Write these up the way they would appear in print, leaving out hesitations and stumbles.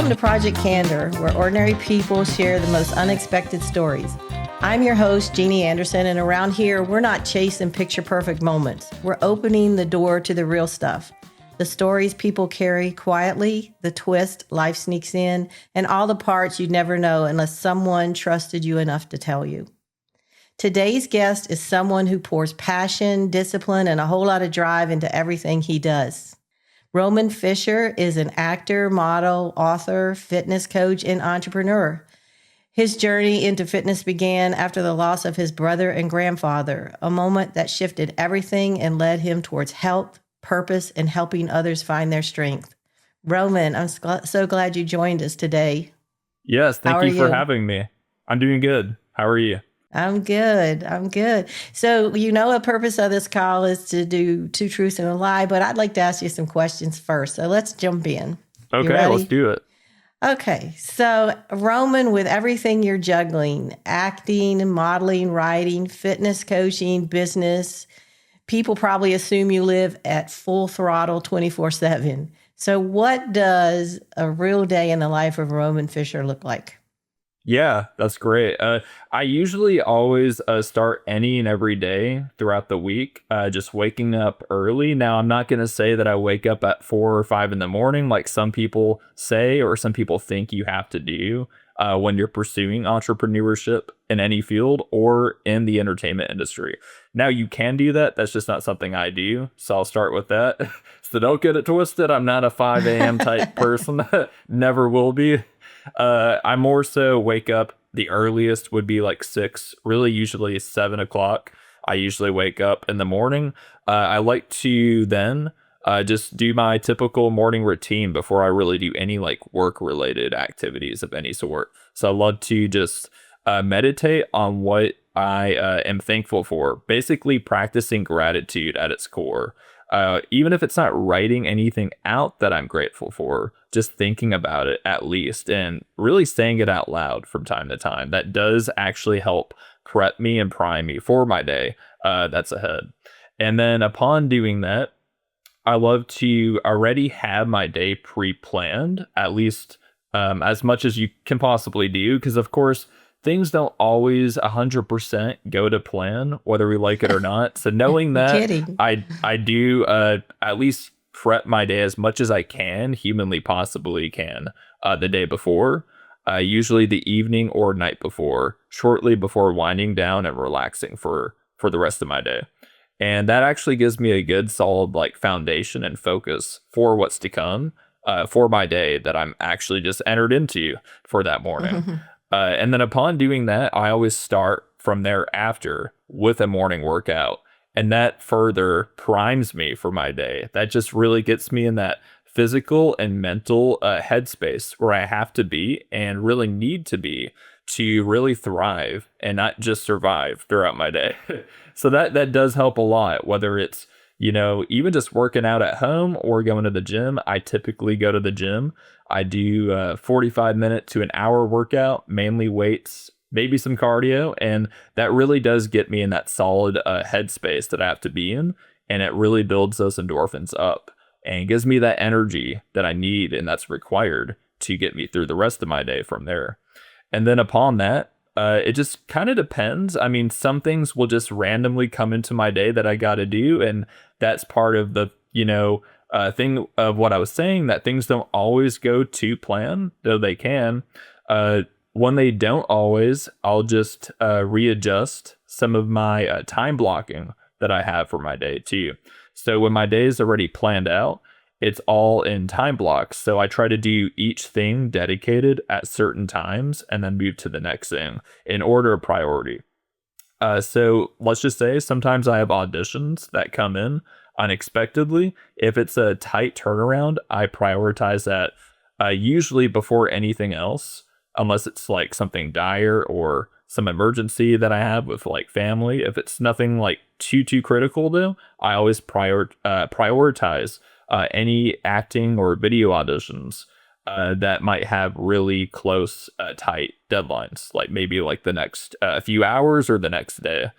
Welcome to Project Candor, where ordinary people share the most unexpected stories. I'm your host, Jeanne Anderson, and around here, we're not chasing picture-perfect moments. We're opening the door to the real stuff. The stories people carry quietly, the twist life sneaks in, and all the parts you'd never know unless someone trusted you enough to tell you. Today's guest is someone who pours passion, discipline, and a whole lot of drive into everything he does. Roman Fischer is an actor, model, author, fitness coach, and entrepreneur. His journey into fitness began after the loss of his brother and grandfather, a moment that shifted everything and led him towards health, purpose, and helping others find their strength. Roman, I'm so glad you joined us today. Yes, thank you for having me. I'm doing good. How are you? I'm good. So, a purpose of this call is to do two truths and a lie, but I'd like to ask you some questions first. So let's jump in. Okay, let's do it. Okay. So, Roman, with everything you're juggling, acting, modeling, writing, fitness coaching, business, people probably assume you live at full throttle 24/7. So what does a real day in the life of Roman Fischer look like? Yeah, that's great. I usually always start any and every day throughout the week, just waking up early. Now, I'm not going to say that I wake up at 4 or 5 in the morning like some people say or some people think you have to do when you're pursuing entrepreneurship in any field or in the entertainment industry. Now, you can do that. That's just not something I do. So I'll start with that. So don't get it twisted. I'm not a 5 a.m. type person. Never will be. I more so wake up, the earliest would be like 6, really usually 7 o'clock. I usually wake up in the morning. I like to then just do my typical morning routine before I really do any like work related activities of any sort. So I love to just meditate on what I am thankful for, basically practicing gratitude at its core. Even if it's not writing anything out that I'm grateful for, just thinking about it at least and really saying it out loud from time to time. That does actually help prep me and prime me for my day that's ahead. And then upon doing that, I love to already have my day pre-planned, at least as much as you can possibly do, because of course, things don't always 100% go to plan, whether we like it or not. So knowing that, I do at least prep my day as much as I can, humanly possibly can, the day before, usually the evening or night before, shortly before winding down and relaxing for the rest of my day. And that actually gives me a good solid like foundation and focus for what's to come for my day that I'm actually just entered into for that morning. And then upon doing that, I always start from thereafter with a morning workout. And that further primes me for my day. That just really gets me in that physical and mental headspace where I have to be and really need to be to really thrive and not just survive throughout my day. So that does help a lot, whether it's, even just working out at home or going to the gym. I typically go to the gym. I do a 45-minute to an hour workout, mainly weights, maybe some cardio. And that really does get me in that solid headspace that I have to be in. And it really builds those endorphins up and gives me that energy that I need and that's required to get me through the rest of my day from there. And then upon that, it just kind of depends. I mean, some things will just randomly come into my day that I got to do. And that's part of the, thing of what I was saying, that things don't always go to plan, though they can. When they don't always, I'll just readjust some of my time blocking that I have for my day too. So when my day is already planned out, it's all in time blocks. So I try to do each thing dedicated at certain times and then move to the next thing in order of priority. So let's just say sometimes I have auditions that come in unexpectedly. If it's a tight turnaround, I prioritize that usually before anything else, unless it's like something dire or some emergency that I have with like family. If it's nothing like too critical though, I always prioritize any acting or video auditions that might have really close, tight deadlines, like maybe like the next few hours or the next day.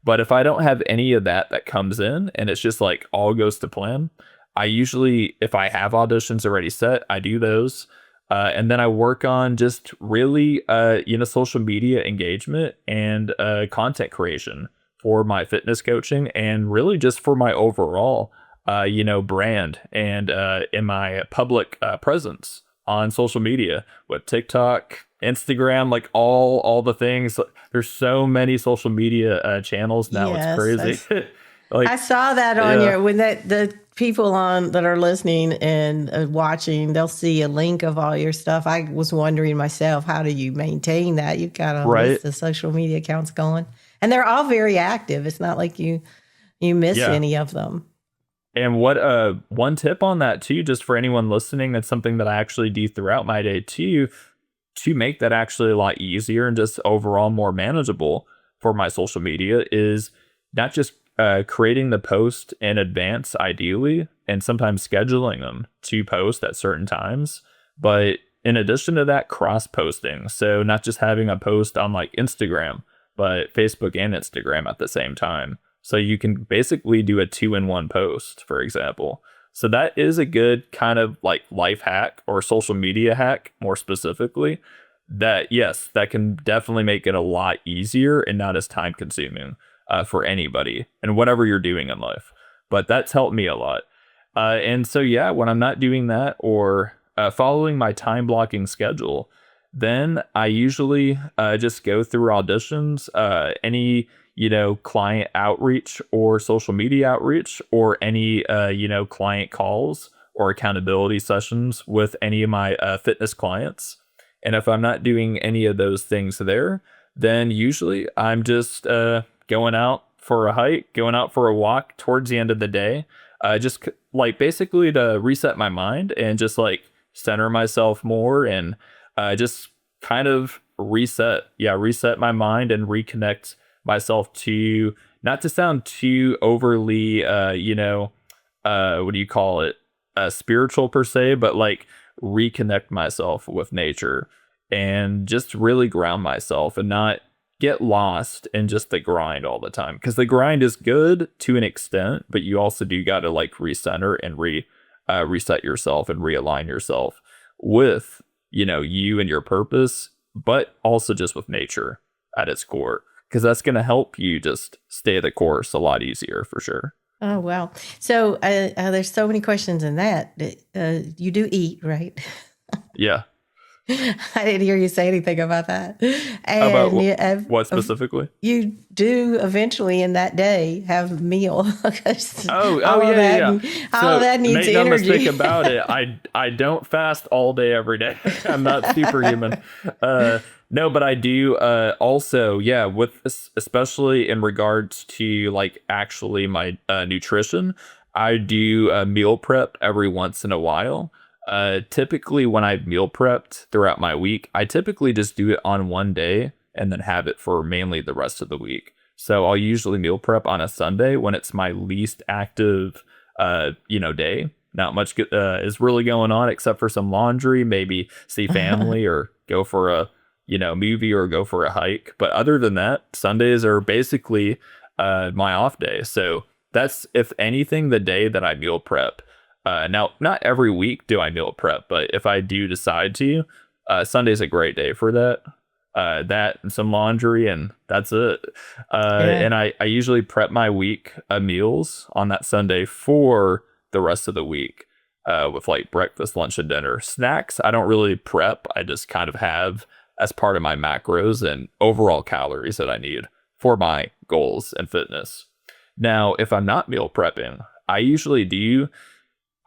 But if I don't have any of that comes in and it's just like all goes to plan, I usually, if I have auditions already set, I do those. And then I work on just really, social media engagement and content creation for my fitness coaching and really just for my overall, brand and in my public presence on social media with TikTok, Instagram, like all the things. There's so many social media channels now. It's Yes, crazy. I Like, saw that on yeah, your when the people on that are listening and watching, they'll see a link of all your stuff. I was wondering myself, how do you maintain that? You've got a right. list of social media accounts going, and they're all very active. It's not like you miss Yeah. any of them. And what one tip on that too, just for anyone listening, that's something that I actually do throughout my day too, to make that actually a lot easier and just overall more manageable for my social media is not just creating the post in advance ideally and sometimes scheduling them to post at certain times, but in addition to that, cross posting. So not just having a post on like Instagram, but Facebook and Instagram at the same time. So you can basically do a 2-in-1 post, for example. So that is a good kind of like life hack or social media hack, more specifically. That, yes, that can definitely make it a lot easier and not as time consuming for anybody and whatever you're doing in life. But that's helped me a lot. And so, yeah, when I'm not doing that or following my time blocking schedule, then I usually just go through auditions, any client outreach or social media outreach or any client calls or accountability sessions with any of my fitness clients. And if I'm not doing any of those things there, then usually I'm just going out for a hike, going out for a walk towards the end of the day, like basically to reset my mind and just like center myself more and just kind of reset my mind and reconnect myself to, not to sound too overly what do you call it, spiritual per se, but like reconnect myself with nature and just really ground myself and not get lost in just the grind all the time, because the grind is good to an extent, but you also do got to like recenter and reset yourself and realign yourself with you and your purpose, but also just with nature at its core, because that's going to help you just stay the course a lot easier for sure. Oh wow! So there's so many questions in that. You do eat, right? Yeah. I didn't hear you say anything about that. About And what specifically? you do eventually in that day have a meal because Oh yeah, yeah, yeah. all of So that needs make no mistake energy. about it. I don't fast all day every day. I'm not superhuman. No, but I do. Also, yeah, with especially in regards to like actually my nutrition, I do meal prep every once in a while. Typically when I've meal prepped throughout my week, I typically just do it on one day and then have it for mainly the rest of the week. So I'll usually meal prep on a Sunday when it's my least active, day. Not much is really going on except for some laundry, maybe see family or go for a, movie or go for a hike. But other than that, Sundays are basically my off day. So that's, if anything, the day that I meal prep. Now, not every week do I meal prep, but if I do decide to, Sunday's a great day for that. That and some laundry, and that's it. Yeah. And I usually prep my week meals on that Sunday for the rest of the week with like breakfast, lunch, and dinner. Snacks, I don't really prep. I just kind of have as part of my macros and overall calories that I need for my goals and fitness. Now, if I'm not meal prepping, I usually do.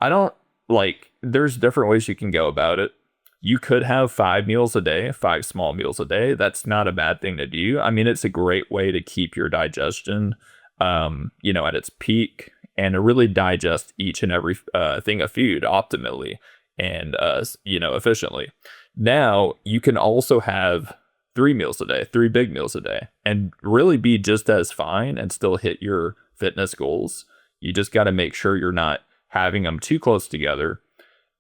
I don't like, there's different ways you can go about it. You could have 5 meals a day, 5 small meals a day. That's not a bad thing to do. I mean, it's a great way to keep your digestion, at its peak and to really digest each and every thing of food optimally and, efficiently. Now, you can also have 3 meals a day, 3 big meals a day, and really be just as fine and still hit your fitness goals. You just got to make sure you're not having them too close together.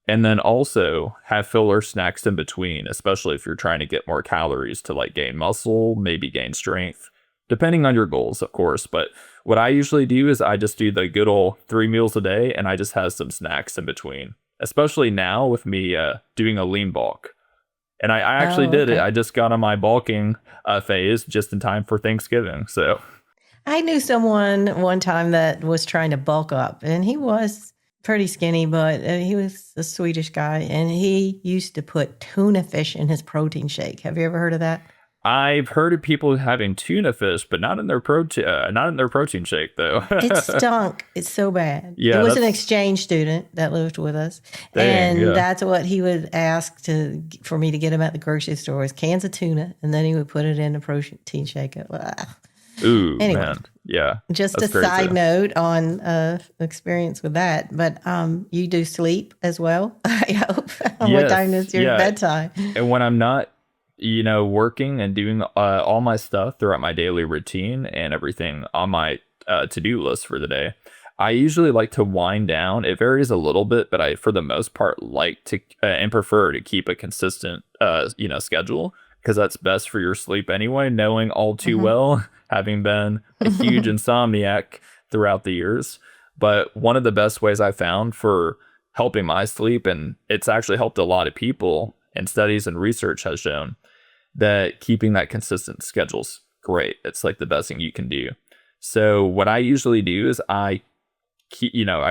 And then also have filler snacks in between, especially if you're trying to get more calories to like gain muscle, maybe gain strength, depending on your goals, of course. But what I usually do is I just do the good old 3 meals a day and I just have some snacks in between. especially now with me doing a lean bulk. And I actually Oh, did it. okay. I just got on my bulking phase just in time for Thanksgiving. So, I knew someone one time that was trying to bulk up, and he was pretty skinny, but he was a Swedish guy, and he used to put tuna fish in his protein shake. Have you ever heard of that? I've heard of people having tuna fish, but not in their protein shake though. It stunk. It's so bad. It Yeah, was an that's exchange student that lived with us, dang. and Yeah. that's what he would ask to for me to get him at the grocery store is cans of tuna, and then he would put it in the protein shake. Ooh, Anyway, man. Yeah, just a that's crazy. side note on experience with that. But you do sleep as well. I hope. What time Yes, is your yeah. bedtime? And when I'm not, working and doing all my stuff throughout my daily routine and everything on my to-do list for the day, I usually like to wind down. It varies a little bit, but I, for the most part, like to and prefer to keep a consistent, schedule because that's best for your sleep anyway. Knowing all too well, having been a huge insomniac throughout the years, but one of the best ways I found for helping my sleep, and it's actually helped a lot of people, and studies and research has shown that keeping that consistent schedule's great. It's like the best thing you can do. So what I usually do is I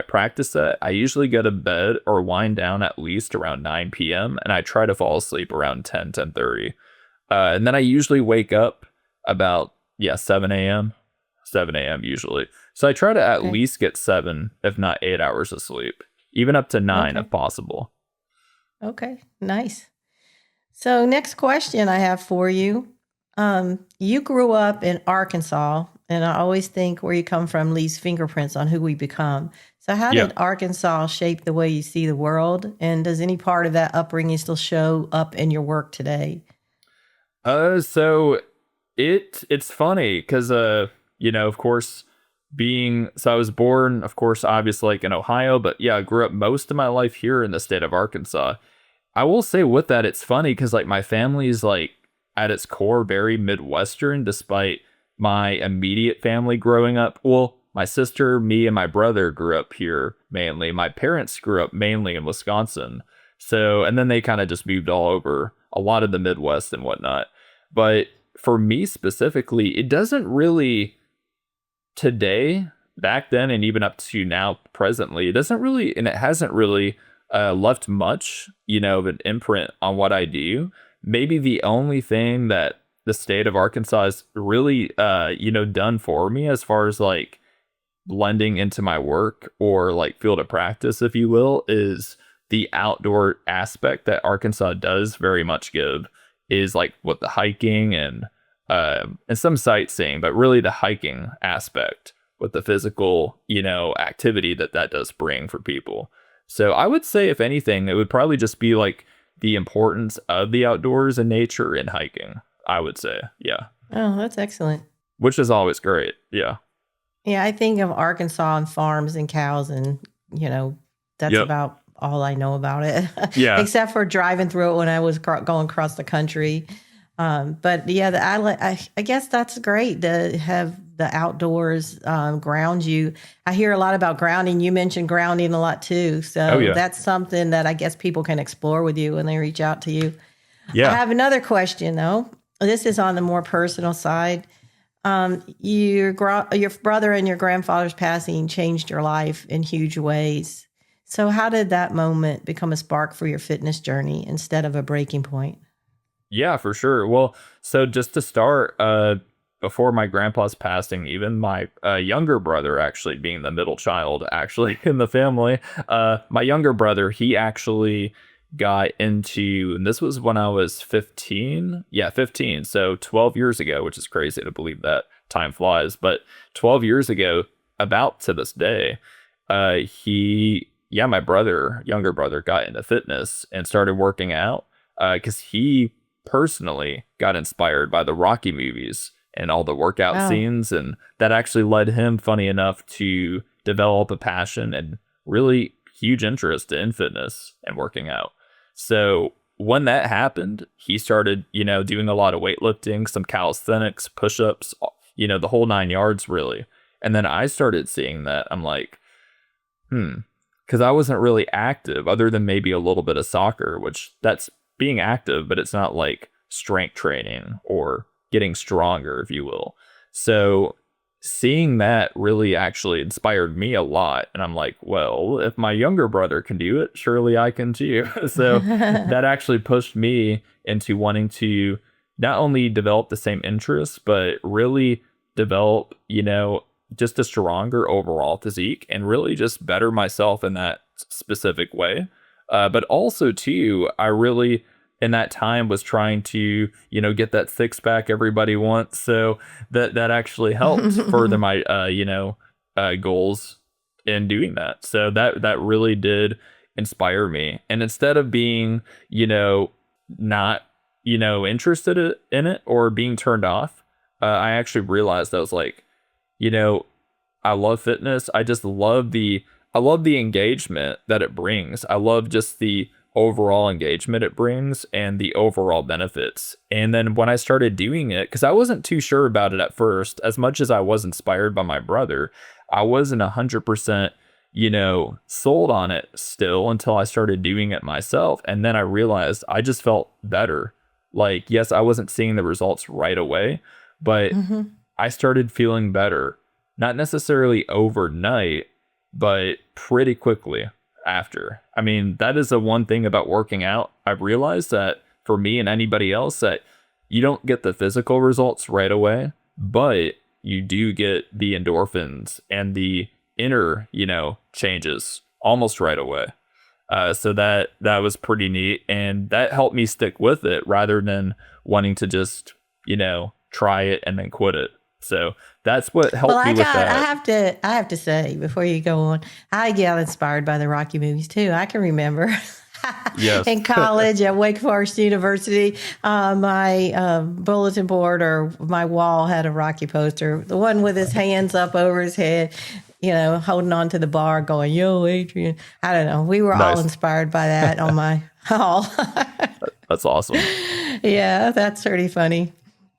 practice that. I usually go to bed or wind down at least around 9 p.m. and I try to fall asleep around 10:30. And then I usually wake up about 7 a.m. 7 a.m. usually. So I try to at Okay. least get 7, if not 8 hours of sleep, even up to 9 Okay. if possible. Okay. Nice. So, next question I have for you. You grew up in Arkansas, and I always think where you come from leaves fingerprints on who we become. So, how Yeah. did Arkansas shape the way you see the world? And does any part of that upbringing still show up in your work today? So it's funny because of course, I was born, of course, obviously like in Ohio, but yeah, I grew up most of my life here in the state of Arkansas. I will say with that, it's funny because like my family is like at its core very Midwestern, despite my immediate family growing up. Well, my sister, me, and my brother grew up here mainly. My parents grew up mainly in Wisconsin. So, and then they kind of just moved all over a lot of the Midwest and whatnot. But for me specifically, it doesn't really today, back then, and even up to now presently, it doesn't really, and it hasn't really left much, of an imprint on what I do. Maybe the only thing that the state of Arkansas has really, done for me as far as like blending into my work or like field of practice, if you will, is the outdoor aspect that Arkansas does very much give is like with the hiking and some sightseeing, but really the hiking aspect with the physical, activity that does bring for people. So I would say, if anything, it would probably just be like the importance of the outdoors and nature in hiking. I would say, yeah, Oh, that's excellent. which is always great. Yeah. Yeah, I think of Arkansas and farms and cows, and you know, that's Yep. about all I know about it, Yeah. except for driving through it when I was going across the country. But yeah, I guess that's great to have the outdoors ground you. I hear a lot about grounding. You mentioned grounding a lot too, Oh so yeah. that's something that I guess people can explore with you when they reach out to you. I Yeah. have another question though. This is on the more personal side. Your brother and your grandfather's passing changed your life in huge ways. So, how did that moment become a spark for your fitness journey instead of a breaking point? Yeah, for sure. Well, so just to start, before my grandpa's passing, even my younger brother, actually being the middle child, actually in the family, my younger brother, he actually got into, and this was when I was 15. Yeah, 15. So 12 years ago, which is crazy to believe that time flies. But 12 years ago, about to this day, my brother, younger brother, got into fitness and started working out because he personally got inspired by the Rocky movies and all the workout Oh, scenes. And that actually led him, funny enough, to develop a passion and really huge interest in fitness and working out. So when that happened, he started, doing a lot of weightlifting, some calisthenics, push ups, the whole 9 yards, really. And then I started seeing that. I'm like, hmm, because I wasn't really active other than maybe a little bit of soccer, which that's being active, but it's not like strength training or getting stronger, if you will. So seeing that really actually inspired me a lot. And I'm like, well, if my younger brother can do it, surely I can too. So that actually pushed me into wanting to not only develop the same interests, but really develop, just a stronger overall physique and really just better myself in that specific way. But also, too, I really in that time was trying to, get that six pack everybody wants. So that actually helped further my, goals in doing that. So that really did inspire me. And instead of being, not, interested in it or being turned off, I actually realized I was like, you know, I love fitness. I love the engagement that it brings. I love just the overall engagement it brings and the overall benefits. And then when I started doing it, because I wasn't too sure about it at first, as much as I was inspired by my brother, I wasn't 100%, sold on it still until I started doing it myself. And then I realized I just felt better. Like, yes, I wasn't seeing the results right away, but I started feeling better, not necessarily overnight, but pretty quickly after. I mean, that is the one thing about working out. I've realized that for me and anybody else, that you don't get the physical results right away, but you do get the endorphins and the inner, changes almost right away. So that was pretty neat, and that helped me stick with it rather than wanting to just, try it and then quit it. So that's what Well, helped me with that. I have to say before you go on, I get inspired by the Rocky movies too. I can remember Yes. in college at Wake Forest University, my bulletin board or my wall had a Rocky poster, the one with his hands up over his head, holding on to the bar going, "Yo, Adrian." I don't know. We were all Nice. inspired by that on my hall. That's awesome. Yeah, that's pretty funny.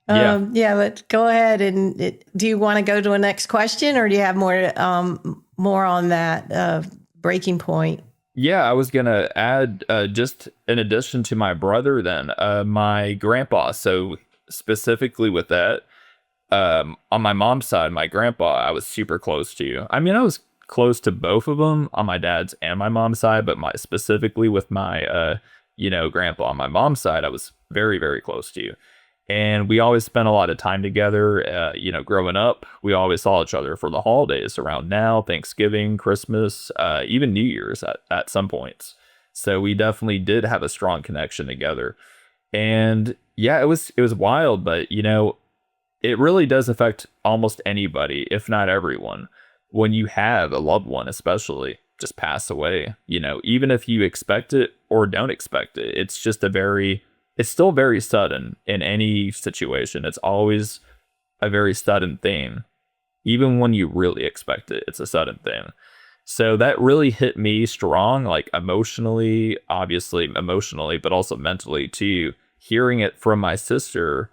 Yeah. Yeah, but go ahead and do you want to go to a next question, or do you have more on that breaking point? Yeah, I was gonna add just in addition to my brother, then my grandpa. So specifically with that, on my mom's side, my grandpa, I was super close to. I mean, I was close to both of them on my dad's and my mom's side, but my specifically with my grandpa on my mom's side, I was very, very close to. And we always spent a lot of time together. Growing up, we always saw each other for the holidays around now, Thanksgiving, Christmas, even New Year's at some points. So we definitely did have a strong connection together. And yeah, it was wild, but it really does affect almost anybody, if not everyone, when you have a loved one, especially just pass away. Even if you expect it or don't expect it, it's still very sudden in any situation. It's always a very sudden thing. Even when you really expect it, it's a sudden thing. So that really hit me strong, like emotionally, obviously emotionally, but also mentally too. Hearing it from my sister,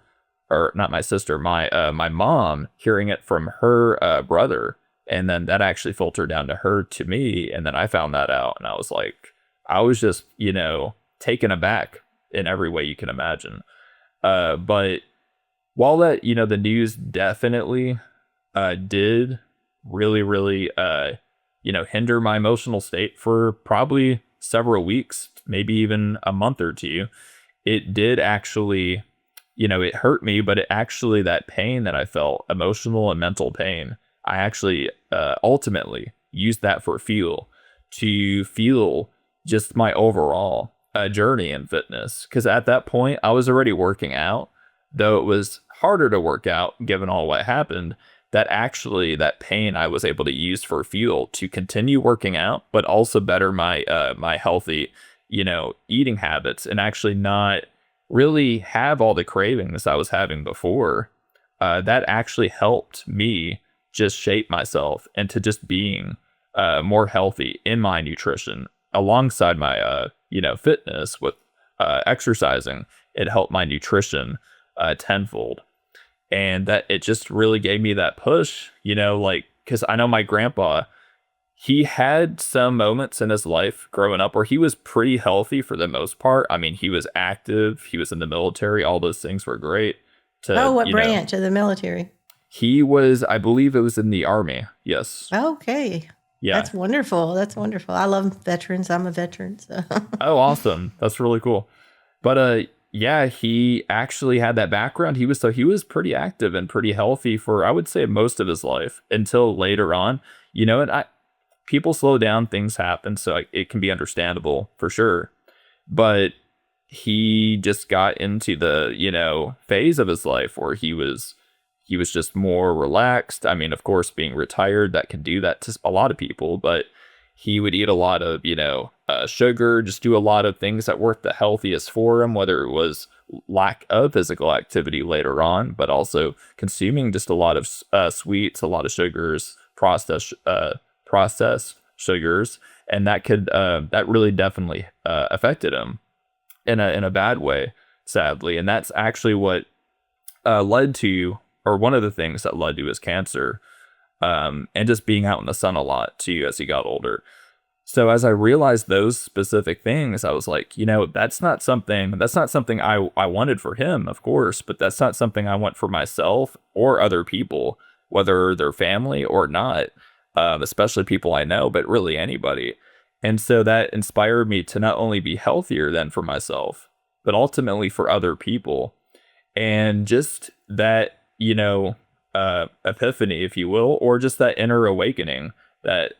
or not my sister, my mom, hearing it from her brother, and then that actually filtered down to me, and then I found that out, and I was just taken aback in every way you can imagine. But while that, the news definitely did really, really, hinder my emotional state for probably several weeks, maybe even a month or two, it did actually, it hurt me, but it actually, that pain that I felt, emotional and mental pain, I actually ultimately used that for fuel to fuel just my overall journey in fitness, because at that point I was already working out, though it was harder to work out given all what happened. That pain I was able to use for fuel to continue working out, but also better my healthy eating habits, and actually not really have all the cravings I was having before. That actually helped me just shape myself into just being more healthy in my nutrition alongside my fitness with exercising. It helped my nutrition tenfold, and that it just really gave me that push, because I know my grandpa, he had some moments in his life growing up where he was pretty healthy for the most part. I mean, he was active, he was in the military, all those things were great Oh, to, what branch of the military? he was, I believe it was in the army. Yes. Okay. Yeah. That's wonderful. That's wonderful. I love veterans. I'm a veteran. So. Oh, awesome. That's really cool. But yeah, he actually had that background. He was pretty active and pretty healthy for, I would say, most of his life until later on. And people slow down, things happen, so it can be understandable for sure. But he just got into the, phase of his life where he was just more relaxed. I mean, of course, being retired, that can do that to a lot of people, but he would eat a lot of, sugar, just do a lot of things that weren't the healthiest for him, whether it was lack of physical activity later on, but also consuming just a lot of sweets, a lot of sugars, processed sugars, and that really definitely affected him in a bad way, sadly. And that's actually what led to, or one of the things that led to his cancer, and just being out in the sun a lot too as he got older. So as I realized those specific things, I was like, that's not something I wanted for him, of course, but that's not something I want for myself or other people, whether they're family or not, especially people I know, but really anybody. And so that inspired me to not only be healthier then for myself, but ultimately for other people. And just that, epiphany, if you will, or just that inner awakening that,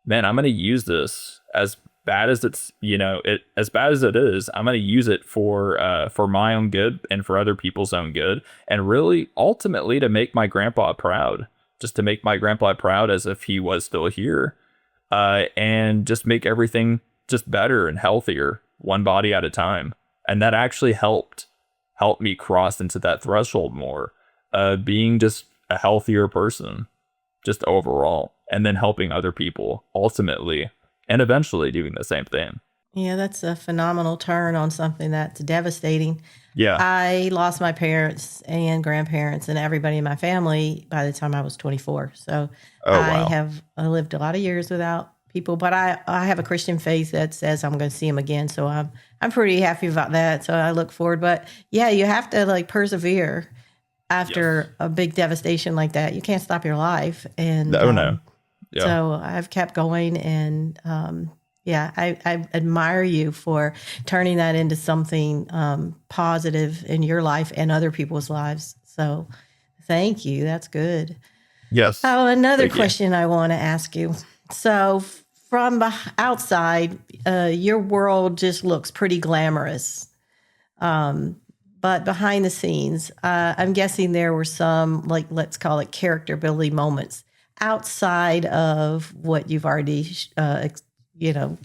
man, I'm going to use this as bad as as bad as it is. I'm going to use it for my own good and for other people's own good, and really ultimately to make my grandpa proud, just to make my grandpa proud as if he was still here, and just make everything just better and healthier, one body at a time. And that actually helped me cross into that threshold more, being just a healthier person, just overall, and then helping other people ultimately and eventually doing the same thing. Yeah, that's a phenomenal turn on something that's devastating. Yeah. I lost my parents and grandparents and everybody in my family by the time I was 24. So Oh, wow. I lived a lot of years without people, but I have a Christian faith that says I'm going to see them again. So I'm pretty happy about that. So I look forward. But yeah, you have to like persevere after Yes. a big devastation like that. You can't stop your life. And Oh, no. Yeah. so I've kept going, and yeah, I admire you for turning that into something positive in your life and other people's lives. So thank you. That's good. Yes. Oh, another Thank you. question I want to ask you. So from outside, your world just looks pretty glamorous. But behind the scenes, I'm guessing there were some, like, let's call it character building moments outside of what you've already,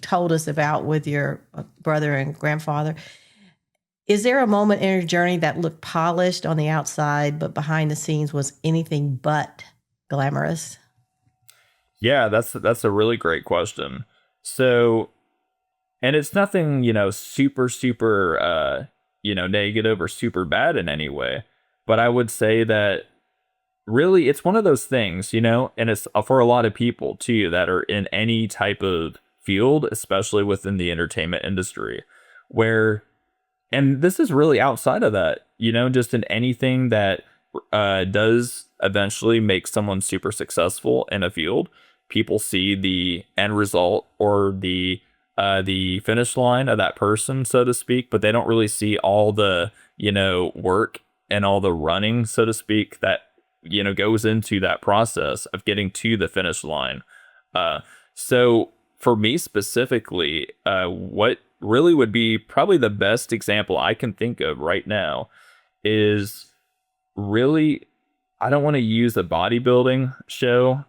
told us about with your brother and grandfather. Is there a moment in your journey that looked polished on the outside, but behind the scenes was anything but glamorous? Yeah, that's a really great question. So, and it's nothing, super, super, negative or super bad in any way. But I would say that really it's one of those things, and it's for a lot of people too that are in any type of field, especially within the entertainment industry, where, and this is really outside of that, just in anything that does eventually make someone super successful in a field. People see the end result or the finish line of that person, so to speak, but they don't really see all the work and all the running, so to speak, that goes into that process of getting to the finish line. So for me specifically, what really would be probably the best example I can think of right now is really, I don't want to use a bodybuilding show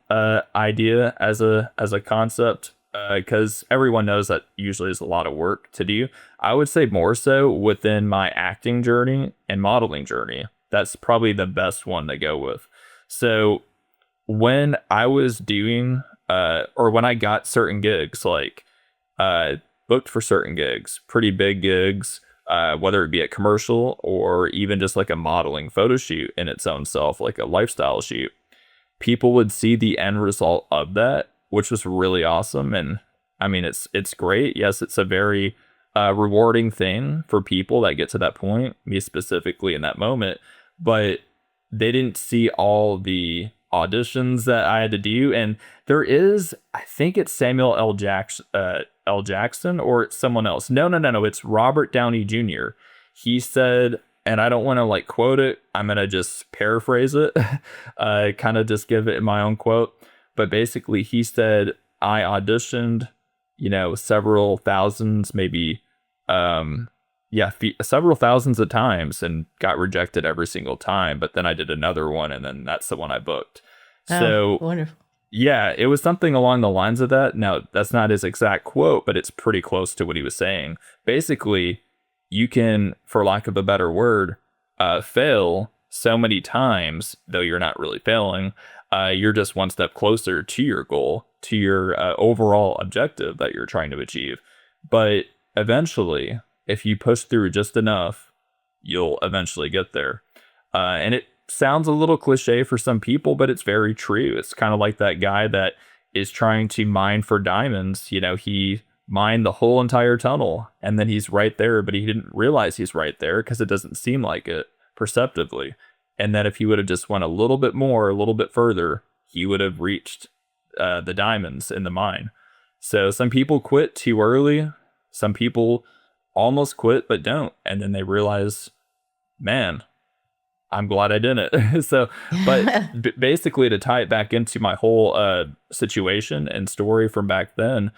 idea as a concept, because everyone knows that usually is a lot of work to do. I would say more so within my acting journey and modeling journey. That's probably the best one to go with. So when I was doing, or when I got certain gigs, like booked for certain gigs, pretty big gigs, whether it be a commercial or even just like a modeling photo shoot in its own self, like a lifestyle shoot, people would see the end result of that which was really awesome. And I mean, it's great. Yes, it's a very rewarding thing for people that get to that point, me specifically in that moment. But they didn't see all the auditions that I had to do. And there is, I think it's Samuel L. Jackson, or it's someone else. No. It's Robert Downey Jr. He said, and I don't want to like quote it. I'm going to just paraphrase it, kind of just give it my own quote. But basically he said, I auditioned, several thousands, maybe, several thousands of times and got rejected every single time. But then I did another one, and then that's the one I booked. So wonderful. yeah, it was something along the lines of that. Now, that's not his exact quote, but it's pretty close to what he was saying. Basically, you can, for lack of a better word, fail so many times, though you're not really failing. You're just one step closer to your goal, to your overall objective that you're trying to achieve. But eventually, if you push through just enough, you'll eventually get there. And it sounds a little cliche for some people, but it's very true. It's kind of like that guy that is trying to mine for diamonds. He mined the whole entire tunnel, and then he's right there, but he didn't realize he's right there because it doesn't seem like it perceptively. And that if he would have just went a little bit more, a little bit further, he would have reached the diamonds in the mine. So some people quit too early. Some people almost quit but don't, and then they realize, man, I'm glad I didn't. So but basically, to tie it back into my whole situation and story from back then,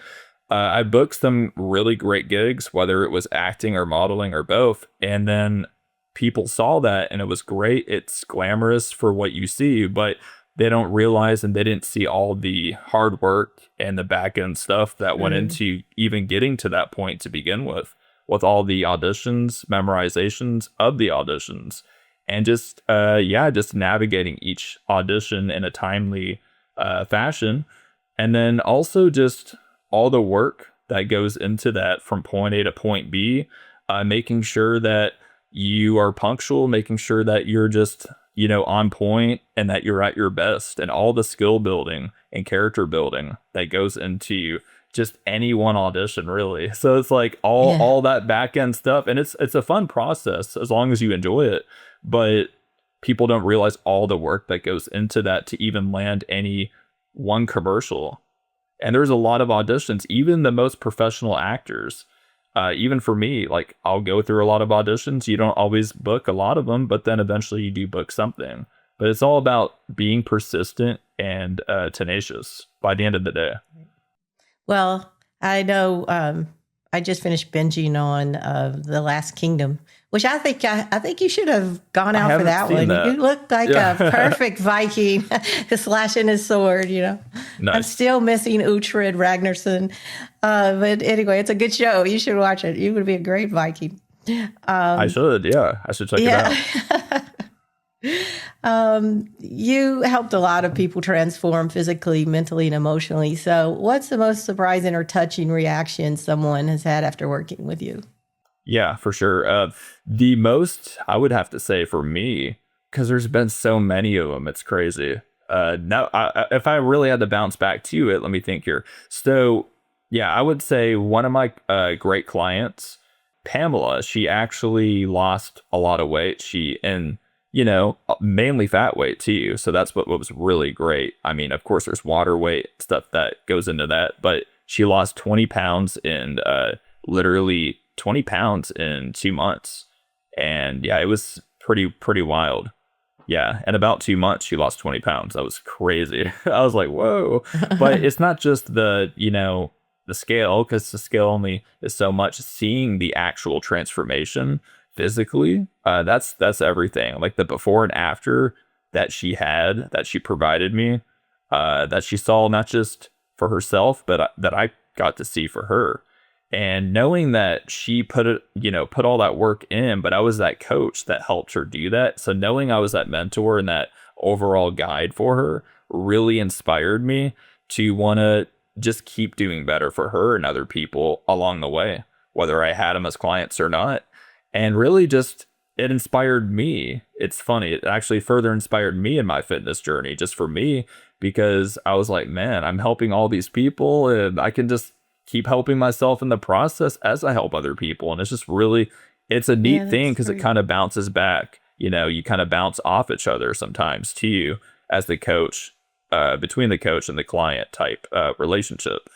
I booked some really great gigs, whether it was acting or modeling or both, and then people saw that and it was great. It's glamorous for what you see, but they don't realize, and they didn't see all the hard work and the back end stuff that went into even getting to that point to begin with all the auditions, memorizations of the auditions, and just navigating each audition in a timely fashion. And then also just all the work that goes into that from point A to point B, making sure that you are punctual, making sure that you're just, on point, and that you're at your best, and all the skill building and character building that goes into just any one audition, really. So it's like all that back end stuff, and it's a fun process as long as you enjoy it. But people don't realize all the work that goes into that to even land any one commercial. And there's a lot of auditions, even the most professional actors. Even for me, like, I'll go through a lot of auditions. You don't always book a lot of them, but then eventually you do book something. But it's all about being persistent and tenacious by the end of the day. Well, I know I just finished binging on The Last Kingdom, which I think you should have gone out for that one. You look like a perfect Viking slashing his sword, Nice. I'm still missing Uhtred Ragnarsson. But anyway, it's a good show. You should watch it. You would be a great Viking. I should, yeah. I should check it out. You helped a lot of people transform physically, mentally, and emotionally. So what's the most surprising or touching reaction someone has had after working with you? Yeah, for sure. The most, I would have to say for me, because there's been so many of them, it's crazy. If I really had to bounce back to it, let me think here. So yeah, I would say one of my great clients, Pamela, she actually lost a lot of weight. Mainly fat weight too. So that's what was really great. I mean, of course, there's water weight stuff that goes into that, but she lost 20 pounds in literally 20 pounds in 2 months. And yeah, it was pretty wild. Yeah. And about 2 months, she lost 20 pounds. That was crazy. I was like, whoa. But it's not just the scale, because the scale only is so much. Seeing the actual transformation physically, that's everything. Like the before and after that she provided me, that she saw not just for herself, but that I got to see for her. And knowing that she put all that work in, but I was that coach that helped her do that. So knowing I was that mentor and that overall guide for her really inspired me to want to just keep doing better for her and other people along the way, whether I had them as clients or not. And really just it inspired me. It's funny. It actually further inspired me in my fitness journey, just for me, because I was like, man, I'm helping all these people and I can just keep helping myself in the process as I help other people. And it's just really, it's a Yeah, neat thing that's because it great. kind of bounces back. You know, you kind of bounce off each other sometimes too, as the coach, between the coach and the client type relationship.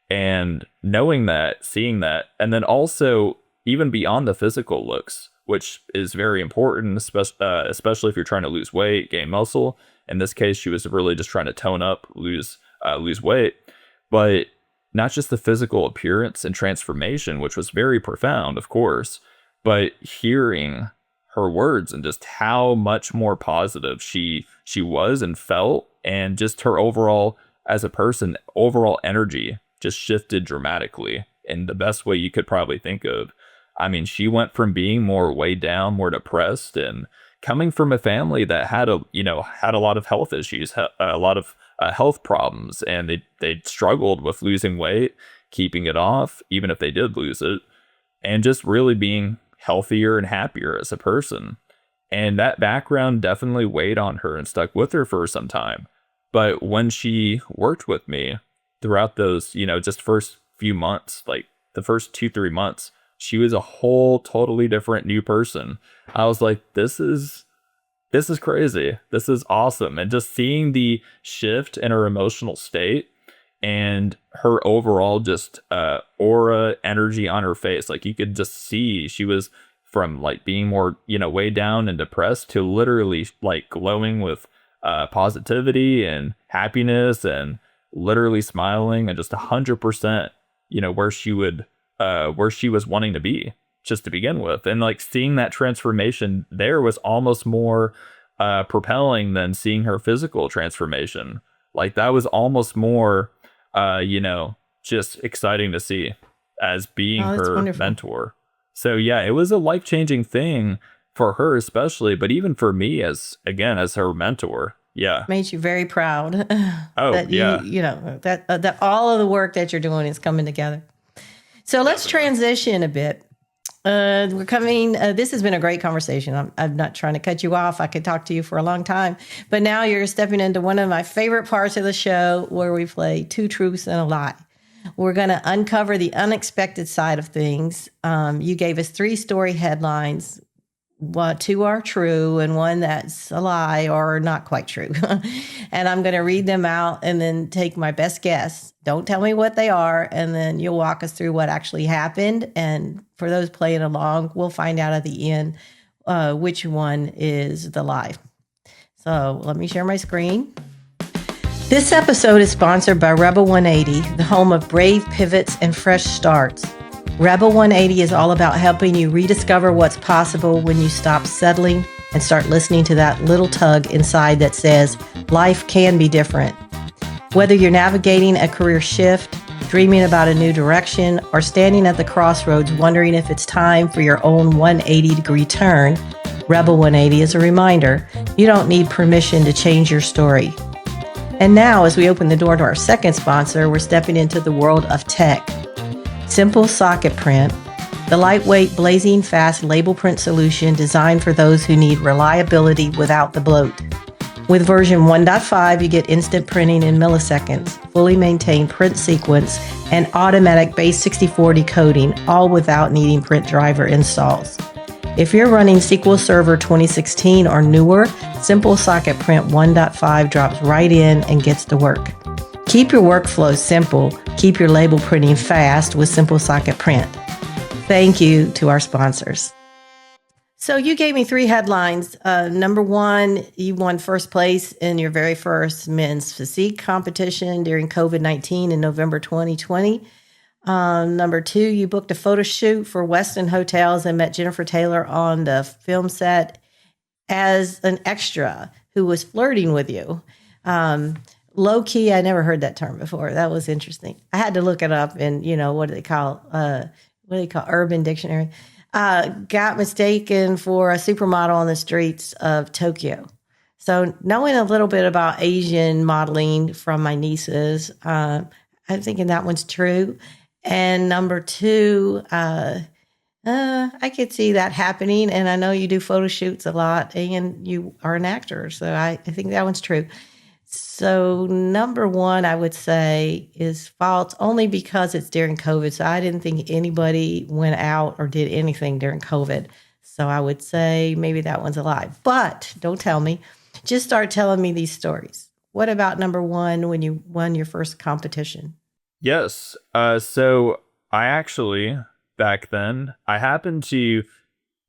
And knowing that, seeing that, and then also even beyond the physical looks, which is very important, especially if you're trying to lose weight, gain muscle. In this case, she was really just trying to tone up, lose weight, but not just the physical appearance and transformation, which was very profound, of course, but hearing her words and just how much more positive she was and felt, and just her overall as a person, overall energy just shifted dramatically in the best way you could probably think of. I mean, she went from being more weighed down, more depressed, and coming from a family that had had a lot of health issues, a lot of health problems, and they struggled with losing weight, keeping it off, even if they did lose it, and just really being healthier and happier as a person. And that background definitely weighed on her and stuck with her for some time. But when she worked with me throughout those, just first few months, like the first 2, 3 months, she was a whole totally different new person. I was like, this is crazy. This is awesome. And just seeing the shift in her emotional state and her overall just aura, energy on her face, like you could just see she was from like being more, weighed down and depressed to literally like glowing with positivity and happiness and literally smiling and just 100%, where she was wanting to be just to begin with. And like seeing that transformation there was almost more propelling than seeing her physical transformation. Like that was almost more, just exciting to see as being Oh, that's her wonderful. mentor. So yeah, it was a life-changing thing for her especially, but even for me as her mentor. Yeah. Made you very proud Oh, that yeah. that all of the work that you're doing is coming together. So let's Definitely. transition a bit. We're coming. This has been a great conversation. I'm not trying to cut you off. I could talk to you for a long time, but now you're stepping into one of my favorite parts of the show where we play two truths and a lie. We're going to uncover the unexpected side of things. You gave us 3 story headlines. Well, 2 are true and 1 that's a lie or not quite true. And I'm going to read them out and then take my best guess. Don't tell me what they are. And then you'll walk us through what actually happened. And for those playing along, we'll find out at the end which one is the lie. So let me share my screen. This episode is sponsored by Rebel 180, the home of brave pivots and fresh starts. Rebel 180 is all about helping you rediscover what's possible when you stop settling and start listening to that little tug inside that says, life can be different. Whether you're navigating a career shift, dreaming about a new direction, or standing at the crossroads wondering if it's time for your own 180-degree turn, Rebel 180 is a reminder you don't need permission to change your story. And now, as we open the door to our second sponsor, we're stepping into the world of tech. Simple Socket Print, the lightweight, blazing fast label print solution designed for those who need reliability without the bloat. With version 1.5, you get instant printing in milliseconds, fully maintained print sequence, and automatic base 64 decoding, all without needing print driver installs. If you're running SQL Server 2016 or newer, Simple Socket Print 1.5 drops right in and gets to work. Keep your workflow simple. Keep your label printing fast with Simple Socket Print. Thank you to our sponsors. So you gave me 3 headlines. Number 1, you won first place in your very first men's physique competition during COVID-19 in November 2020. Number 2, you booked a photo shoot for Westin Hotels and met Jennifer Taylor on the film set as an extra who was flirting with you. Low key, I never heard that term before. That was interesting. I had to look it up in, what do they call Urban Dictionary. Got mistaken for a supermodel on the streets of Tokyo. So knowing a little bit about Asian modeling from my nieces, I'm thinking that one's true. And number 2, I could see that happening. And I know you do photo shoots a lot and you are an actor. So I think that one's true. So, number one, I would say is false only because it's during COVID. So, I didn't think anybody went out or did anything during COVID. So, I would say maybe that one's a lie. But don't tell me. Just start telling me these stories. What about number one when you won your first competition? Yes. So I actually, back then, I happened to,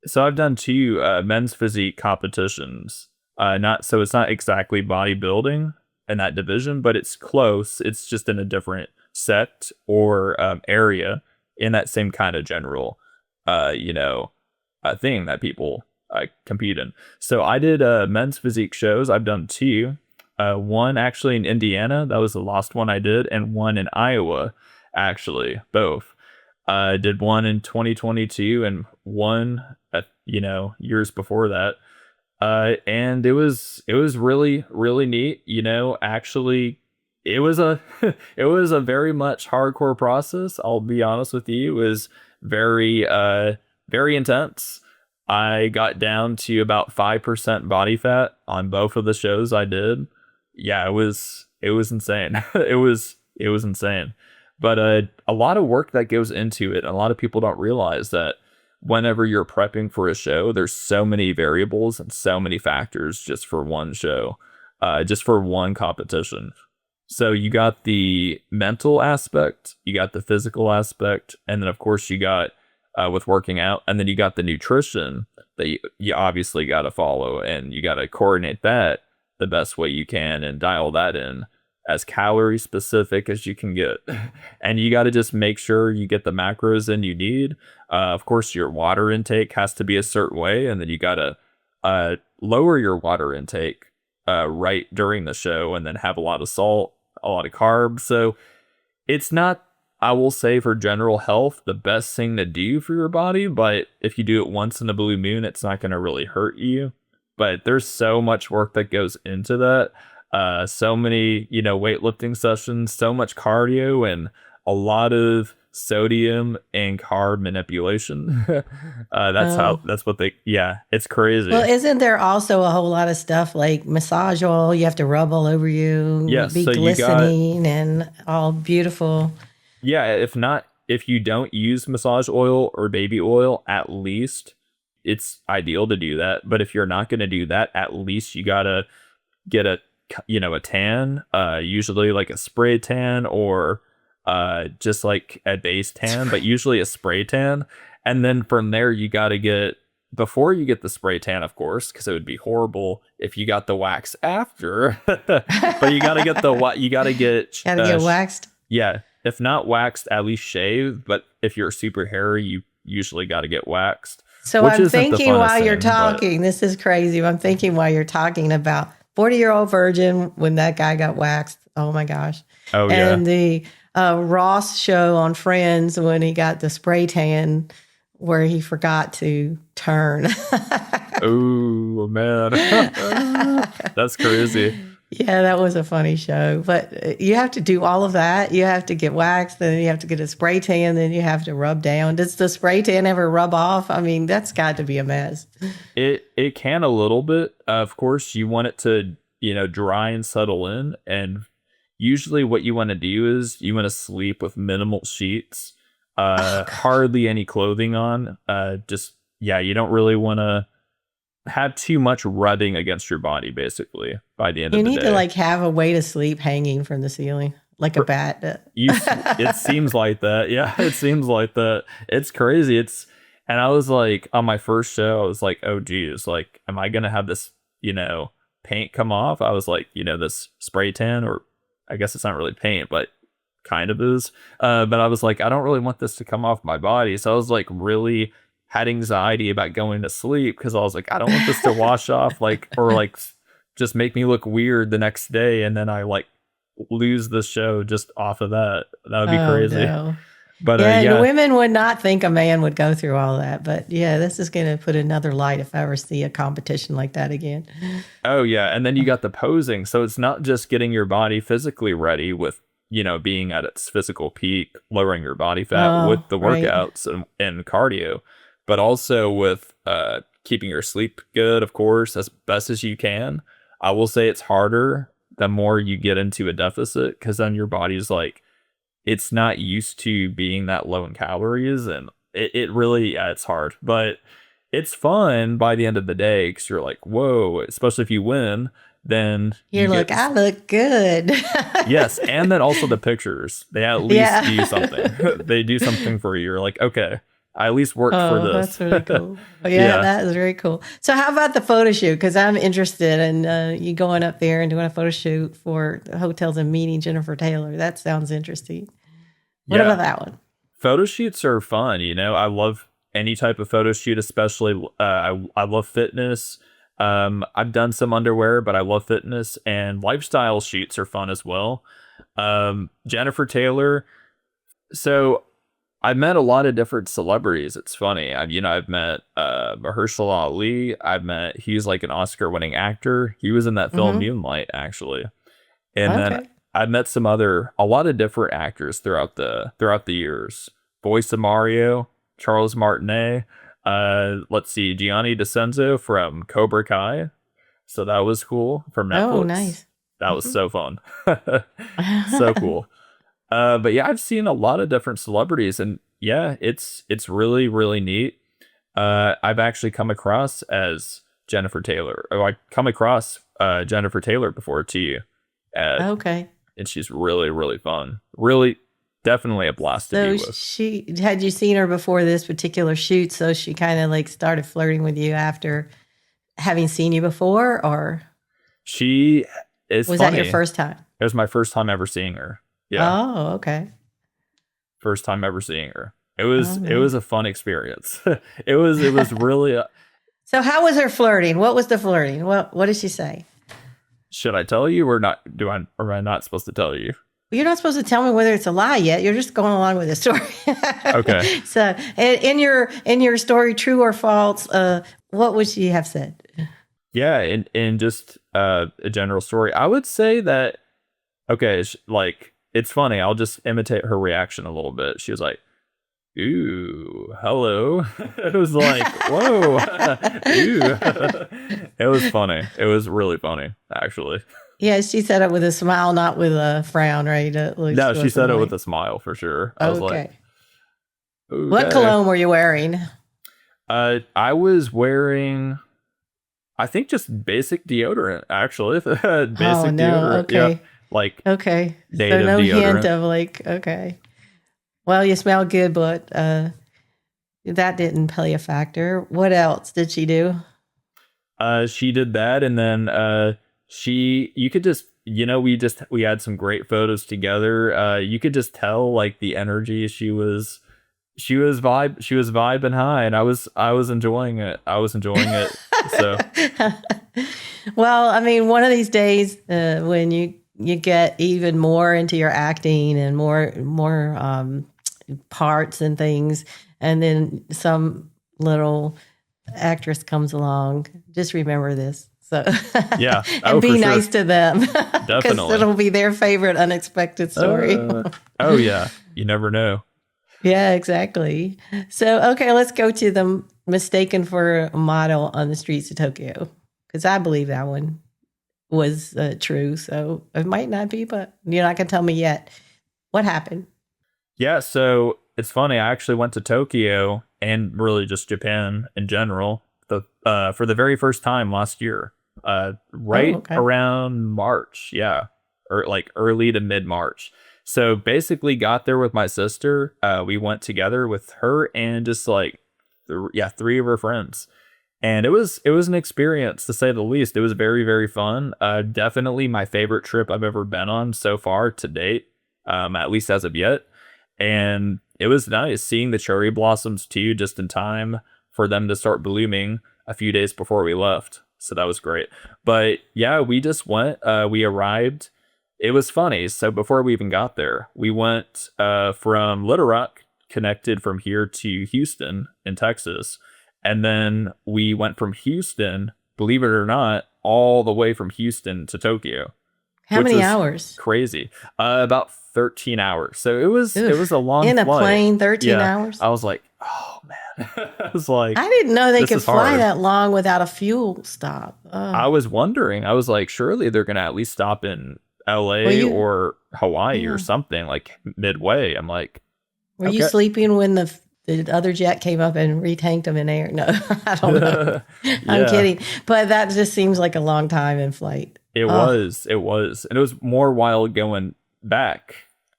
so I've done two men's physique competitions. Not so it's not exactly bodybuilding in that division, but it's close. It's just in a different set or area in that same kind of general, you know, thing that people compete in. So I did men's physique shows. I've done two. One actually in Indiana, that was the last one I did, and one in Iowa, actually, both. Did one in 2022 and one, years before that. And it was really, really neat. Actually, it was a it was a very much hardcore process. I'll be honest with you. It was very, very intense. I got down to about 5% body fat on both of the shows I did. Yeah, it was insane. it was insane. But a lot of work that goes into it. A lot of people don't realize that whenever you're prepping for a show, there's so many variables and so many factors just for one show, just for one competition. So you got the mental aspect, you got the physical aspect, and then of course you got with working out, and then you got the nutrition that you obviously got to follow, and you got to coordinate that the best way you can and dial that in as calorie specific as you can get. And you got to just make sure you get the macros in you need. Of course, your water intake has to be a certain way, and then you got to lower your water intake right during the show, and then have a lot of salt, a lot of carbs. So it's not, I will say, for general health, the best thing to do for your body, but if you do it once in a blue moon, it's not going to really hurt you. But there's so much work that goes into that. So many, weightlifting sessions, so much cardio, and a lot of sodium and carb manipulation. That's what it's crazy. Well, isn't there also a whole lot of stuff like massage oil you have to rub all over you, Yes, be so glistening and all beautiful? Yeah, if you don't use massage oil or baby oil, at least it's ideal to do that. But if you're not going to do that, at least you gotta get a tan, usually like a spray tan, or just like a base tan, but usually a spray tan. And then from there, you got to get, before you get the spray tan, of course, because it would be horrible if you got the wax after. But you got to get Gotta get waxed. Yeah, if not waxed, at least shaved. But if you're super hairy, you usually got to get waxed. So I'm thinking while you're talking, this is crazy. I'm thinking while you're talking about 40-year-old virgin when that guy got waxed. Oh my gosh. Oh, yeah. And the Ross show on Friends when he got the spray tan where he forgot to turn. Oh, man. That's crazy. Yeah, that was a funny show. But you have to do all of that. You have to get waxed, then you have to get a spray tan, then you have to rub down. Does the spray tan ever rub off? I mean, that's got to be a mess. It can a little bit. Of course, you want it to, dry and settle in. And usually what you want to do is you want to sleep with minimal sheets, hardly any clothing on. You don't really want to have too much rubbing against your body, basically, by the end of the day. You need to have a way to sleep hanging from the ceiling, like a bat. It seems like that. Yeah, it seems like that. It's crazy. And I was like, on my first show, I was like, oh, geez, like, am I going to have this, paint come off? I was like, this spray tan, or I guess it's not really paint, but kind of is. But I was like, I don't really want this to come off my body. So I was like, really had anxiety about going to sleep, because I was like, I don't want this to wash off, or just make me look weird the next day, and then I lose the show just off of that. That would be crazy. No. But women would not think a man would go through all that. But yeah, this is going to put another light if I ever see a competition like that again. Oh yeah, and then you got the posing, so it's not just getting your body physically ready with being at its physical peak, lowering your body fat with the workouts and cardio. but also with keeping your sleep good, of course, as best as you can. I will say it's harder the more you get into a deficit, because then your body's like, it's not used to being that low in calories, and it really, yeah, it's hard, but it's fun by the end of the day, because you're like, whoa, especially if you win, then you You're get like, I look good. yes, and then also the pictures, they at least do Yeah. something. They do something for you. You're like, okay, I at least worked for Oh, this. that's really cool. Oh, yeah, Yeah. that is very cool. So, how about the photo shoot? Because I'm interested in you going up there and doing a photo shoot for the hotels and meeting Jennifer Taylor. That sounds interesting. What about Yeah, that one? photo shoots are fun. I love any type of photo shoot, especially I love fitness. I've done some underwear, but I love fitness, and lifestyle shoots are fun as well. Jennifer Taylor. So I've met a lot of different celebrities. It's funny. I've met Mahershala Ali. He's like an Oscar-winning actor. He was in that film Mm-hmm. Moonlight, actually. And then Okay. I met a lot of different actors throughout the years. Voice of Mario, Charles Martinet. Let's see, Gianni DeCenzo from Cobra Kai. So that was cool from Oh, Netflix. nice. That was Mhm. so fun. So cool. But yeah, I've seen a lot of different celebrities, and yeah, it's really really neat. I've actually come across as Jennifer Taylor. Oh, I come across Jennifer Taylor before too, uh, Okay. and she's really really fun. Really, definitely a blast to be So with. she had you seen her before this particular shoot? So she kind of like started flirting with you after having seen you before, or She is was that your funny. first time? It was my first time ever seeing her. Yeah, Oh, okay. first time ever seeing her. Oh, It was nice. a fun experience. It was really. So how was her flirting? What was the flirting? What did she say? Should I tell you or not? Or am I not supposed to tell you? You're not supposed to tell me whether it's a lie yet. You're just going along with the story. Okay. So, in your story, true or false, what would she have said? Yeah, in just a general story, I would say that okay, like it's funny. I'll just imitate her reaction a little bit. She was like, "Ooh, hello." It was like, "Whoa." Ooh. It was funny. It was really funny, actually. Yeah, she said it with a smile, not with a frown, right? It No, she wasn't said it with like, a smile for sure. I was like, okay. What "Okay." cologne were you wearing? I was wearing, I think, just basic deodorant, actually. Oh, Basic no. deodorant. Yeah, Okay. like Okay. So, native no hint deodorant. of like, okay. Well, you smell good, but that didn't play a factor. What else did she do? She did that, and then you could just, we had some great photos together. You could just tell like the energy. She was vibing high, and I was enjoying it. I was enjoying it. So Well, I mean, one of these days, when you get even more into your acting and more parts and things, and then some little actress comes along, just remember this. So, yeah, and oh for be sure, nice to them because definitely. it'll be their favorite unexpected story. Uh, oh yeah, you never know. Yeah, exactly. So, okay, let's go to the mistaken for a model on the streets of Tokyo because I believe that one was true. So it might not be, but you're not going to tell me yet. What happened? Yeah, so it's funny. I actually went to Tokyo and really just Japan in general for the very first time last year. Oh, Right okay. around March, yeah, or like early to mid March. So basically, got there with my sister. We went together with her and just like, three of her friends, and it was an experience to say the least. It was very very fun. Definitely my favorite trip I've ever been on so far to date, at least as of yet. And it was nice seeing the cherry blossoms too, just in time for them to start blooming a few days before we left. So that was great. But yeah, we just went. We arrived. It was funny. So before we even got there, we went from Little Rock, connected from here to Houston in Texas. And then we went from Houston, believe it or not, all the way from Houston to Tokyo. How which many was hours? crazy. About 13 hours. So it was Oof. a long In a flight. plane, 13 Yeah. hours? I was like, oh man. I was like, I didn't know they this could is fly hard. that long without a fuel stop. I was wondering, I was like, surely they're gonna at least stop in Were LA you, or Hawaii or yeah. something like midway. I'm like, Were you okay. sleeping when the other jet came up and retanked them in air? No, I don't know. I'm Yeah, kidding. But that just seems like a long time in flight. Oh, it was. And it was more wild going back,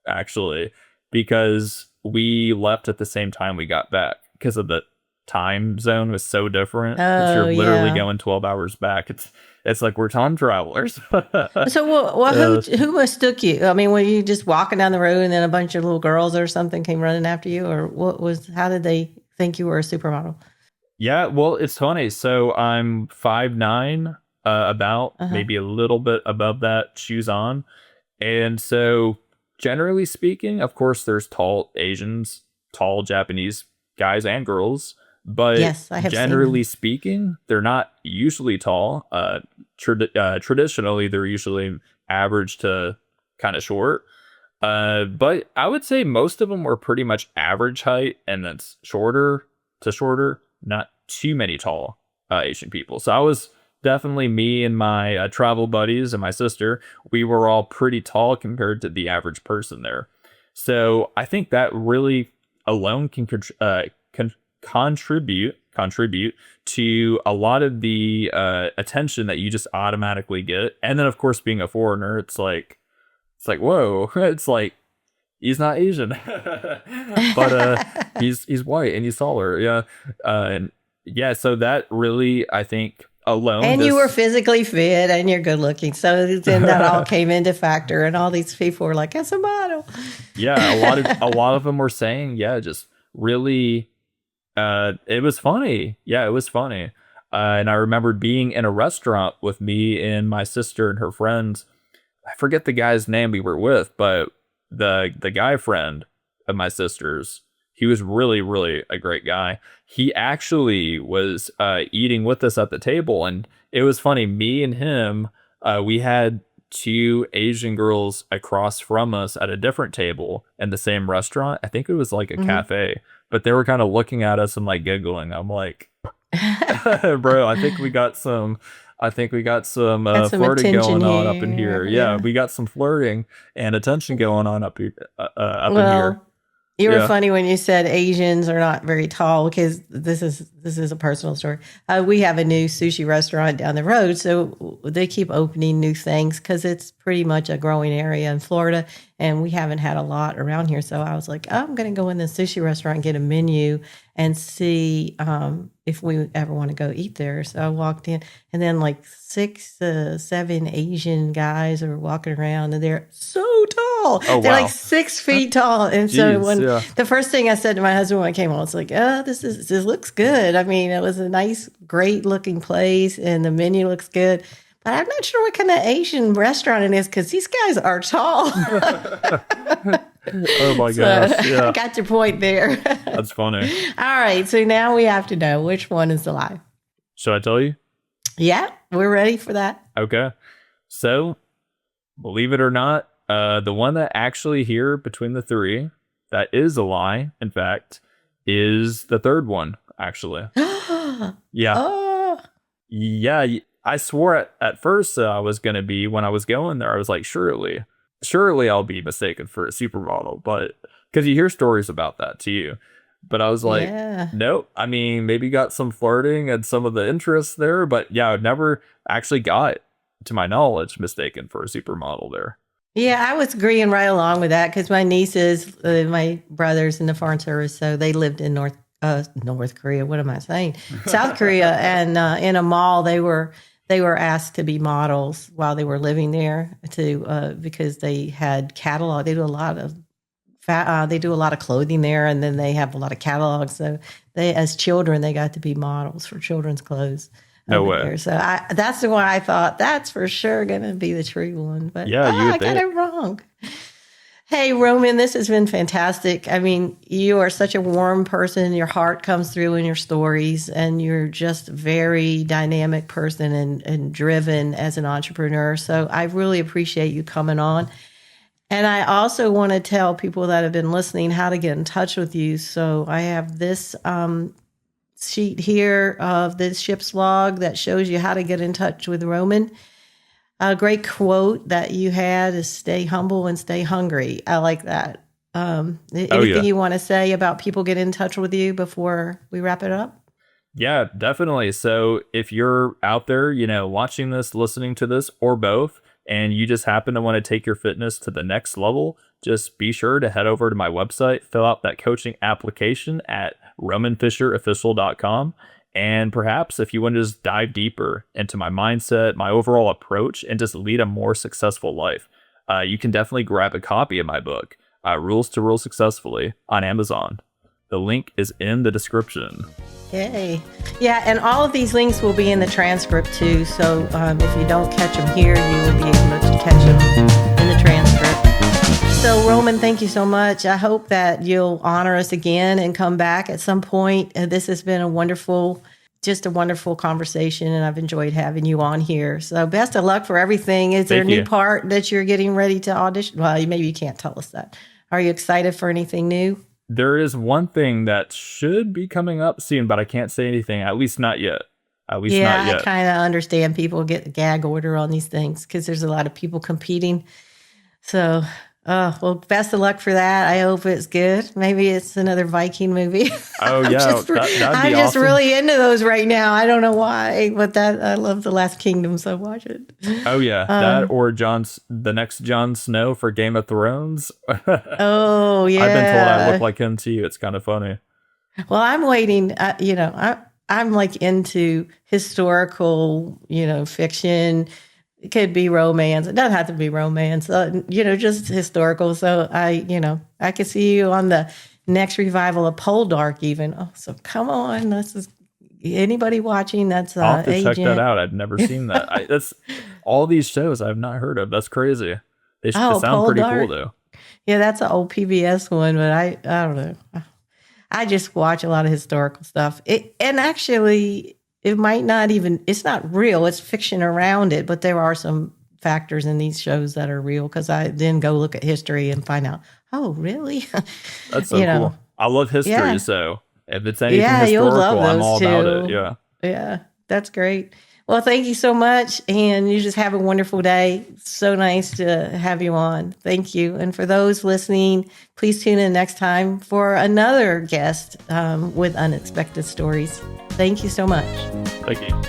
actually, because we left at the same time we got back because of the time zone was so different because you're oh literally yeah. going 12 hours back. It's like we're time travelers. So, Uh, who mistook you? I mean, were you just walking down the road and then a bunch of little girls or something came running after you, or what was? How did they think you were a supermodel? Yeah, well, it's funny. So I'm 5'9", about Uh huh. maybe a little bit above that, shoes on. And so, generally speaking, of course, there's tall Asians, tall Japanese guys and girls. But Yes, I have seen generally them. speaking, they're not usually tall. Traditionally, they're usually average to kind of short. But I would say most of them were pretty much average height, and that's shorter to shorter, not too many tall Asian people. So I was definitely me and my travel buddies and my sister. We were all pretty tall compared to the average person there. So I think that really alone can contribute to a lot of the attention that you just automatically get. And then of course being a foreigner, it's like whoa, it's like he's not Asian, but he's white and he's taller. Yeah, and yeah, so that really I think alone And you were this physically fit and you're good looking. So then that all came into factor and all these people were like, that's a model. yeah, a lot of them were saying yeah, just really it was funny. Yeah, it was funny. And I remember being in a restaurant with me and my sister and her friends. I forget the guy's name we were with, but the guy friend of my sister's, he was really, really a great guy. He actually was eating with us at the table, and it was funny. Me and him, we had two Asian girls across from us at a different table in the same restaurant. I think it was like a Mhm. cafe, but they were kind of looking at us and like giggling. I'm like, bro, I think we got some Got some flirting attention going on up in here. here. Yeah, Yeah. we got some flirting and attention going on up here, up in here. Well, you were Yeah. funny when you said Asians are not very tall because this is a personal story. We have a new sushi restaurant down the road, so they keep opening new things because it's pretty much a growing area in Florida, and we haven't had a lot around here. So I was like, oh, I'm going to go in the sushi restaurant and get a menu and see if we ever want to go eat there. So I walked in, and then like 6, 7 Asian guys are walking around, and they're so tall. Oh They're like wow. 6 feet tall. And so Jeez. when Yeah. the first thing I said to my husband when I came home, I was like, oh, this looks good. I mean, it was a nice, great looking place and the menu looks good. But I'm not sure what kind of Asian restaurant it is because these guys are tall. Oh my So gosh. I Yeah. got your point there. That's funny. All right. So now we have to know which one is the lie. Should I tell you? Yeah, we're ready for that. Okay. So, believe it or not, the one that actually here between the three that is a lie, in fact, is the third one, actually. Yeah. Oh, Yeah, I swore at first I was gonna be when I was going there. I was like, surely I'll be mistaken for a supermodel, but because you hear stories about that too. But I was like, yeah. nope. I mean, maybe got some flirting and some of the interest there, but yeah, I never actually got, to my knowledge, mistaken for a supermodel there. Yeah, I was agreeing right along with that because my nieces, my brothers in the foreign service, so they lived in North Korea. What am I saying? South Korea, and in a mall, they were asked to be models while they were living there to because they had catalog. They do a lot of they do a lot of clothing there, and then they have a lot of catalogs. So they, as children, they got to be models for children's clothes No over way. there. So that's the one I thought that's for sure going to be the true one, but Yeah, you I would got it think. wrong. Hey, Roman, this has been fantastic. I mean, you are such a warm person. Your heart comes through in your stories, and you're just a very dynamic person and driven as an entrepreneur. So I really appreciate you coming on. And I also want to tell people that have been listening how to get in touch with you. So I have this sheet here of this ship's log that shows you how to get in touch with Roman. A great quote that you had is stay humble and stay hungry. I like that. Anything you want to say about people getting in touch with you before we wrap it up? Yeah, definitely. So if you're out there, watching this, listening to this, or both, and you just happen to want to take your fitness to the next level, just be sure to head over to my website, fill out that coaching application at romanfisherofficial.com. And perhaps if you want to just dive deeper into my mindset, my overall approach, and just lead a more successful life, you can definitely grab a copy of my book, Rules to Rule Successfully, on Amazon. The link is in the description. Yay. Yeah, and all of these links will be in the transcript too. So if you don't catch them here, you will be able to catch them in the transcript. So, Roman, thank you so much. I hope that you'll honor us again and come back at some point. This has been a wonderful conversation, and I've enjoyed having you on here. So, best of luck for everything. Is there a new part that you're getting ready to audition? Well, maybe you can't tell us that. Are you excited for anything new? There is one thing that should be coming up soon, but I can't say anything, at least not yet. Not yet. I kind of understand people get the gag order on these things because there's a lot of people competing. So, well, best of luck for that. I hope it's good. Maybe it's another Viking movie. Oh, yeah. I'm just awesome. really into those right now. I don't know why, but I love The Last Kingdom, so watch it. Oh, yeah. That or the next Jon Snow for Game of Thrones. Oh, yeah. I've been told I look like him, too. It's kind of funny. Well, I'm waiting. I'm like into historical, fiction. It could be romance. It doesn't have to be romance. Just historical. So I could see you on the next revival of Poldark even. Oh, so come on. This is anybody watching that's I'll have to check that out. I've never seen that. That's all these shows I've not heard of. That's crazy. They sound pretty cool though. Yeah, that's an old PBS one, but I don't know. I just watch a lot of historical stuff. It might not even, it's not real. It's fiction around it, but there are some factors in these shows that are real because I then go look at history and find out, oh, really? That's so cool. I love history, so if it's anything historical, I'm all about it. Yeah. Yeah, that's great. Well, thank you so much, and you just have a wonderful day. So nice to have you on. Thank you. And for those listening, please tune in next time for another guest with unexpected stories. Thank you so much. Thank you.